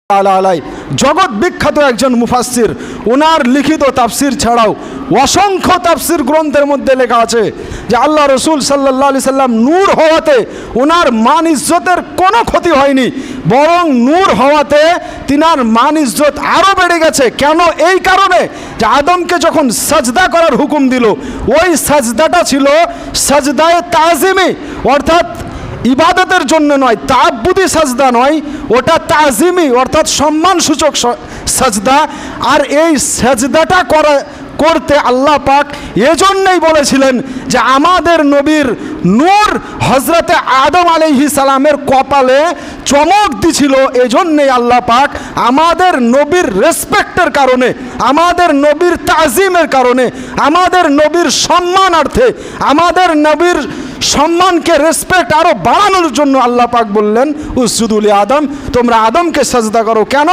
আলাই জগৎ বিখ্যাত একজন মুফাসসির। ওনার লিখিত তাফসির ছাড়াও অসংখ্য তাফসির গ্রন্থের মধ্যে লেখা আছে যে আল্লাহ রসুল সাল্লাল্লাহু আলাইহি সাল্লাম নূর হওয়াতে ওনার মান ইজ্জতের কোনো ক্ষতি হয়নি, বরং নূর হওয়াতে তিনার মান ইজ্জত আরও বেড়ে গেছে। কেন? এই কারণে যে আদমকে যখন সাজদা করার হুকুম দিল, ওই সাজদাটা ছিল সাজদায়ে তাজিমি, অর্থাৎ ইবাদতের জন্য নয়, তাআব্বুদি সাজদা নয়, ওটা তাজিমি অর্থাৎ সম্মানসূচক সাজদা। আর এই সাজদাটা করতে আল্লাহ পাক এজন্যই বলেছিলেন যে আমাদের নবীর নূর হযরতে আদম আলাইহিস সালামের কপালে চমক দিছিল। এজন্যই আল্লাহ পাক আমাদের নবীর রেসপেক্টের কারণে, আমাদের নবীর তাজিমের কারণে, আমাদের নবীর সম্মানার্থে, আমাদের নবীর সম্মানকে রেসপেক্ট আরো বাড়ানোর জন্য আল্লাহ পাক বললেন উসজুদু লি আদম, তোমরা আদমকে সাজদা করো। কেন?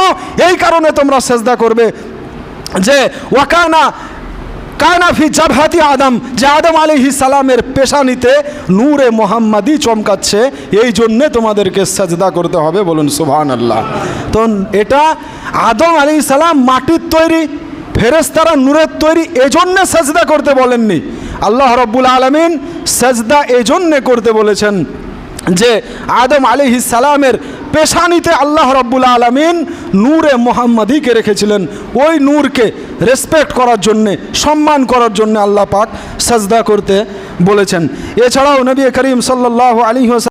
এই কারণে তোমরা সাজদা করবে যে কানা ফি জাবহাতি আদম, যে আদম আলাইহিস সালামের পেশানিতে নূরে মুহাম্মাদি চমকাচ্ছে, এই জন্যে তোমাদেরকে সাজদা করতে হবে। বলুন সুবহানাল্লাহ। তো এটা আদম আলাইহিস সালাম মাটির তৈরি, ফেরেশতারা নূরের তৈরি, এজন্য সাজদা করতে বলেননি। আল্লাহ রাব্বুল আলামিন সাজদা এজন্যে করতে বলেছেন যে আদম আলাইহিস সালামের পেশানিতে আল্লাহ রাব্বুল আলামিন নূরে মুহাম্মাদিকে রেখেছিলেন। ওই নূরকে রেসপেক্ট করার জন্যে, সম্মান করার জন্য আল্লাহ পাক সাজদা করতে বলেছেন। এছাড়াও নবী করিম সাল্লাল্লাহু আলাইহি ওয়াসাল্লাম